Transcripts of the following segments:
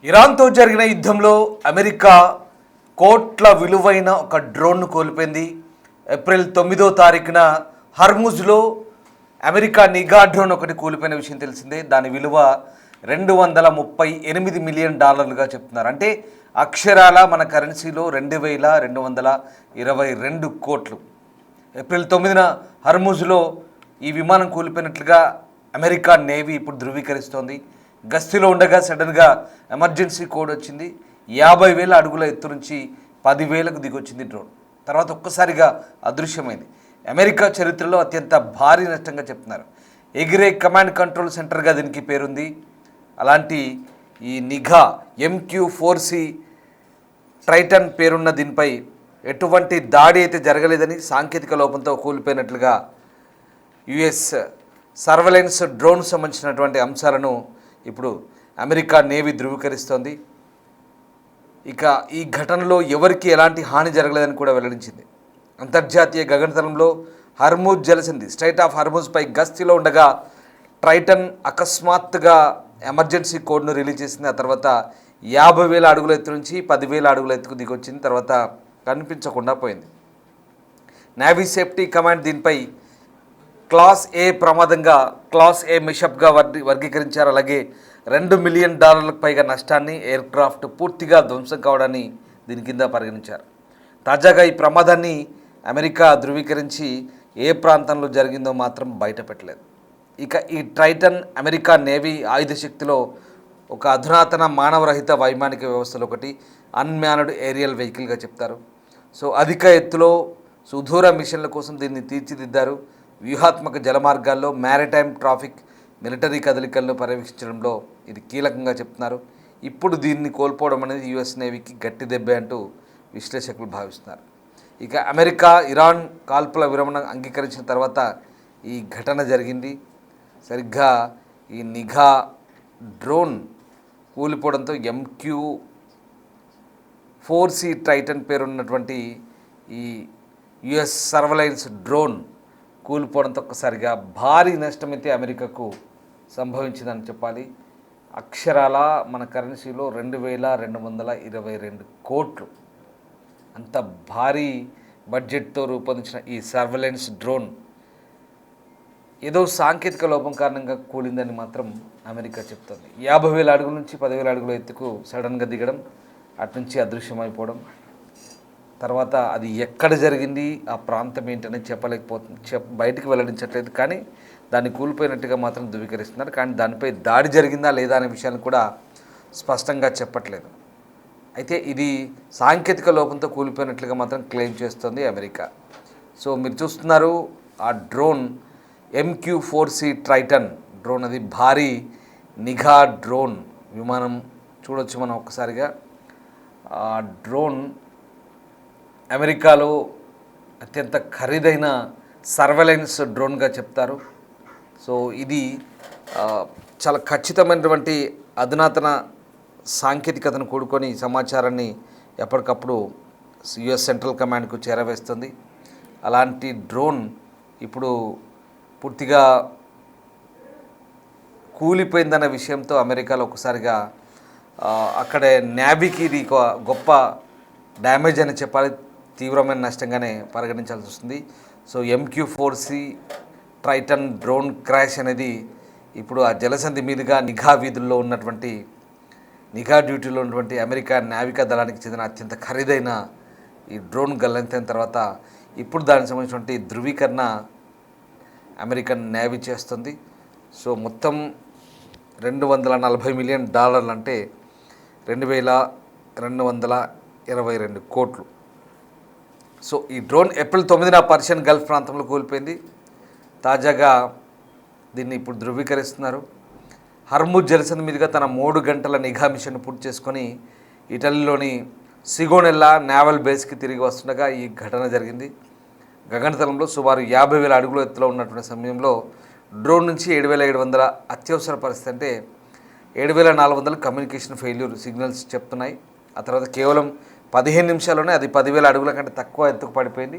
ఇరాన్తో జరిగిన యుద్ధంలో అమెరికా కోట్ల విలువైన ఒక డ్రోన్ను కోల్పోయింది. ఏప్రిల్ 9వ తారీఖున హర్ముజ్లో అమెరికా నిఘా డ్రోన్ ఒకటి కూలిపోయిన విషయం తెలిసిందే. దాని విలువ $238 మిలియన్ చెప్తున్నారు. అంటే అక్షరాల మన కరెన్సీలో 2222 కోట్లు. ఏప్రిల్ 9న హర్ముజ్లో ఈ విమానం కూలిపోయినట్లుగా అమెరికా నేవీ ఇప్పుడు ధృవీకరిస్తోంది. గస్తీలో ఉండగా సడన్గా ఎమర్జెన్సీ కోడ్ వచ్చింది. 50,000 అడుగుల ఎత్తు నుంచి 10,000కు దిగొచ్చింది డ్రోన్. తర్వాత ఒక్కసారిగా అదృశ్యమైంది. అమెరికా చరిత్రలో అత్యంత భారీ నష్టంగా చెప్తున్నారు. ఎగిరే కమాండ్ కంట్రోల్ సెంటర్గా దీనికి పేరుంది. అలాంటి ఈ నిఘా MQ-4C ట్రైటన్ పేరున్న దీనిపై ఎటువంటి దాడి అయితే జరగలేదని, సాంకేతిక లోపంతో కూలిపోయినట్లుగా యుఎస్ సర్వలెన్స్ డ్రోన్ సంబంధించినటువంటి అంశాలను ఇప్పుడు అమెరికా నేవీ ధృవీకరిస్తోంది. ఇక ఈ ఘటనలో ఎవరికి ఎలాంటి హాని జరగలేదని కూడా వెల్లడించింది. అంతర్జాతీయ గగనతలంలో హర్ముజ్ జలసంధి స్ట్రైట్ ఆఫ్ హర్ముజ్పై గస్తీలో ఉండగా ట్రైటన్ అకస్మాత్తుగా ఎమర్జెన్సీ కోడ్ను రిలీజ్ చేసింది. ఆ తర్వాత 50,000 అడుగుల ఎత్తు నుంచి 10,000 అడుగుల ఎత్తుకు దిగొచ్చింది. తర్వాత కనిపించకుండా పోయింది. నేవీ సేఫ్టీ కమాండ్ దీనిపై క్లాస్ ఏ ప్రమాదంగా, క్లాస్ ఏ మిషప్గా వర్గీకరించారు. అలాగే $2 మిలియన్ పైగా నష్టాన్ని, ఎయిర్ క్రాఫ్ట్ పూర్తిగా ధ్వంసం కావడాన్ని దీని కింద పరిగణించారు. తాజాగా ఈ ప్రమాదాన్ని అమెరికా ధృవీకరించి ఏ ప్రాంతంలో జరిగిందో మాత్రం బయటపెట్టలేదు. ఇక ఈ ట్రైటన్ అమెరికా నేవీ ఆయుధ శక్తిలో ఒక అధునాతన మానవరహిత వైమానిక వ్యవస్థలో ఒకటి, అన్మ్యాన్డ్ ఏరియల్ వెహికల్గా చెప్తారు. సో అధిక ఎత్తులో సుదూర మిషన్ల కోసం దీన్ని తీర్చిదిద్దారు. వ్యూహాత్మక జలమార్గాల్లో మ్యారిటైమ్ ట్రాఫిక్, మిలిటరీ కదలికలను పర్యవేక్షించడంలో ఇది కీలకంగా చెప్తున్నారు. ఇప్పుడు దీన్ని కోల్పోవడం అనేది యుఎస్ నేవీకి గట్టి దెబ్బే అంటూ విశ్లేషకులు భావిస్తున్నారు. ఇక అమెరికా ఇరాన్ కాల్పుల విరమణ అంగీకరించిన తర్వాత ఈ ఘటన జరిగింది. సరిగ్గా ఈ నిఘా డ్రోన్ కూలిపోవడంతో MQ-4C ట్రైటన్ పేరున్నటువంటి ఈ యుఎస్ సర్వలైన్స్ డ్రోన్ కూలిపోవడంతో ఒక్కసారిగా భారీ నష్టమైతే అమెరికాకు సంభవించిందని చెప్పాలి. అక్షరాల మన కరెన్సీలో 2222 కోట్లు. అంత భారీ బడ్జెట్తో రూపొందించిన ఈ సర్వలెన్స్ డ్రోన్ ఏదో సాంకేతిక లోపం కారణంగా కూలిందని మాత్రం అమెరికా చెప్తుంది. 50,000 అడుగుల నుంచి 10,000 అడుగుల ఎత్తుకు సడన్గా దిగడం, అటు నుంచి అదృశ్యమైపోవడం, తర్వాత అది ఎక్కడ జరిగింది, ఆ ప్రాంతం ఏంటని చెప్పలేకపోతుంది, బయటికి వెల్లడించట్లేదు. కానీ దాన్ని కూలిపోయినట్టుగా మాత్రం ధృవీకరిస్తున్నారు. కానీ దానిపై దాడి జరిగిందా లేదా అనే విషయాన్ని కూడా స్పష్టంగా చెప్పట్లేదు. అయితే ఇది సాంకేతిక లోపంతో కూలిపోయినట్లుగా మాత్రం క్లెయిమ్ చేస్తుంది అమెరికా. సో మీరు చూస్తున్నారు ఆ డ్రోన్ MQ-4C ట్రైటన్ డ్రోన్, అది భారీ నిఘా డ్రోన్ విమానం చూడొచ్చు మనం ఒక్కసారిగా. ఆ డ్రోన్ అమెరికాలో అత్యంత ఖరీదైన సర్వేలెన్స్ డ్రోన్గా చెప్తారు. సో ఇది చాలా ఖచ్చితమైనటువంటి అధునాతన సాంకేతికతను కూడుకొని సమాచారాన్ని ఎప్పటికప్పుడు యుఎస్ సెంట్రల్ కమాండ్కు చేరవేస్తుంది. అలాంటి డ్రోన్ ఇప్పుడు పూర్తిగా కూలిపోయిందన్న విషయంతో అమెరికాలో ఒకసారిగా అక్కడే నేవీకి ఇది గొప్ప డ్యామేజ్ అని చెప్పాలి, తీవ్రమైన నష్టంగానే పరిగణించాల్సి వస్తుంది. So MQ-4C Triton drone crash అనేది ఇప్పుడు ఆ జలసంధి మీదుగా నిఘా వీధుల్లో ఉన్నటువంటి, నిఘా డ్యూటీలో ఉన్నటువంటి అమెరికా నావికా దళానికి చెందిన అత్యంత ఖరీదైన ఈ డ్రోన్ గల్లంతైన తర్వాత ఇప్పుడు దానికి సంబంధించినటువంటి ధృవీకరణ అమెరికన్ నేవీ చేస్తుంది. సో మొత్తం $240 మిలియన్ అంటే 2222 కోట్లు. సో ఈ డ్రోన్ ఏప్రిల్ 9న పర్షియన్ గల్ఫ్ ప్రాంతంలో కూలిపోయింది. తాజాగా దీన్ని ఇప్పుడు ధృవీకరిస్తున్నారు. హర్ముజ్ జలసంధి మీదుగా తన 3 గంటల నిఘా మిషన్ పూర్తి చేసుకొని ఇటలీలోని సిగోనెల్లా నేవల్ బేస్కి తిరిగి వస్తుండగా ఈ ఘటన జరిగింది. గగనతలంలో సుమారు 50,000 అడుగుల ఎత్తులో ఉన్నటువంటి సమయంలో డ్రోన్ నుంచి 7,700 అత్యవసర పరిస్థితి, అంటే 7,400 కమ్యూనికేషన్ ఫెయిల్యూర్ సిగ్నల్స్ చెప్తున్నాయి. ఆ తర్వాత కేవలం 15 నిమిషాల్లోనే అది 10,000 అడుగుల కంటే తక్కువ ఎత్తుకు పడిపోయింది.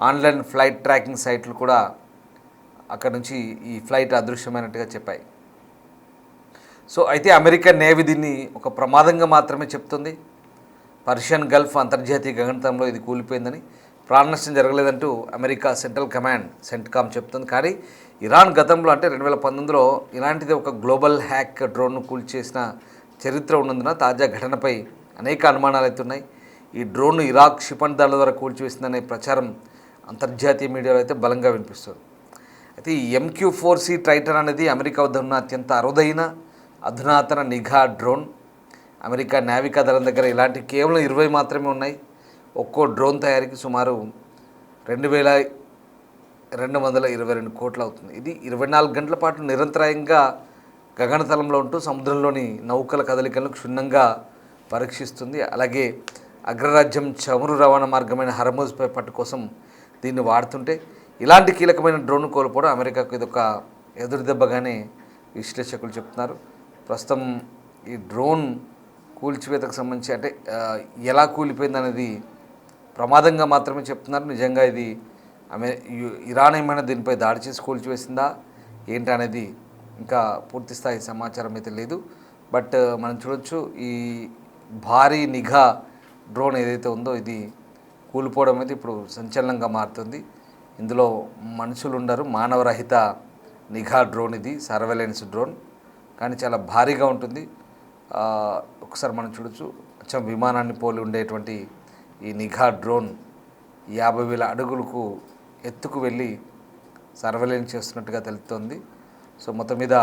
ఆన్లైన్ ఫ్లైట్ ట్రాకింగ్ సైట్లు కూడా అక్కడ నుంచి ఈ ఫ్లైట్ అదృశ్యమైనట్టుగా చెప్పాయి. సో అయితే అమెరికన్ నేవీ దీన్ని ఒక ప్రమాదంగా మాత్రమే చెప్తుంది. పర్షియన్ గల్ఫ్ అంతర్జాతీయ గగనతలంలో ఇది కూలిపోయిందని, ప్రాణ నష్టం జరగలేదంటూ అమెరికా సెంట్రల్ కమాండ్ సెంట్కామ్ చెప్తుంది. కానీ ఇరాన్ గతంలో అంటే 2019లో ఇలాంటిది ఒక గ్లోబల్ హ్యాక్ డ్రోన్ను కూల్చేసిన చరిత్ర ఉన్నందున తాజా ఘటనపై అనేక అనుమానాలు అవుతున్నాయి. ఈ డ్రోన్ను ఇరాక్ క్షిపణి దాడుల ద్వారా కూల్చివేసిందనే ప్రచారం అంతర్జాతీయ మీడియాలో అయితే బలంగా వినిపిస్తుంది. అయితే ఈ MQ-4C ట్రైటన్ అనేది అమెరికా వద్ద ఉన్న అత్యంత అరుదైన అధునాతన నిఘా డ్రోన్. అమెరికా నావికా దళం దగ్గర ఇలాంటి కేవలం 20 మాత్రమే ఉన్నాయి. ఒక్కో డ్రోన్ తయారీకి సుమారు 2,222 కోట్లు అవుతుంది. ఇది 24 గంటల పాటు నిరంతరాయంగా గగనతలంలో ఉంటూ సముద్రంలోని నౌకల కదలికలను క్షుణ్ణంగా పరీక్షిస్తుంది. అలాగే అగ్రరాజ్యం చమురు రవాణా మార్గమైన హర్ముజ్పై పట్టు కోసం దీన్ని వాడుతుంటే ఇలాంటి కీలకమైన డ్రోన్ కోల్పోవడం అమెరికాకు ఇదొక ఎదురుదెబ్బగానే విశ్లేషకులు చెప్తున్నారు. ప్రస్తుతం ఈ డ్రోన్ కూల్చివేతకు సంబంధించి అంటే ఎలా కూలిపోయింది అనేది ప్రమాదంగా మాత్రమే చెప్తున్నారు. నిజంగా ఇది ఇరాన్ ఏమైనా దీనిపై దాడి చేసి కూల్చివేసిందా ఏంటి అనేది ఇంకా పూర్తి స్థాయి సమాచారం అయితే లేదు. బట్ మనం చూడొచ్చు ఈ భారీ నిఘా డ్రోన్ ఏదైతే ఉందో ఇది కూలిపోవడం అయితే ఇప్పుడు సంచలనంగా మారుతుంది. ఇందులో మనుషులు ఉండరు, మానవరహిత నిఘా డ్రోన్ ఇది, సర్వేలెన్స్ డ్రోన్. కానీ చాలా భారీగా ఉంటుంది. ఒకసారి మనం చూడొచ్చు, అచ్చం విమానాన్ని పోలి ఉండేటువంటి ఈ నిఘా డ్రోన్ 50,000 అడుగులకు ఎత్తుకు వెళ్ళి సర్వేలెన్స్ చేస్తున్నట్టుగా తెలుస్తోంది. సో మొత్తం మీద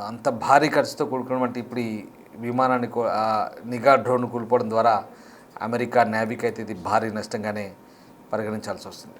అంత భారీ ఖర్చుతో కూడుకున్నటువంటి ఇప్పుడు ఈ విమానాన్ని నిఘా డ్రోన్ కూలిపోవడం ద్వారా అమెరికా నేవీకి అయితే ఇది భారీ నష్టంగానే పరిగణించాల్సి వస్తుంది.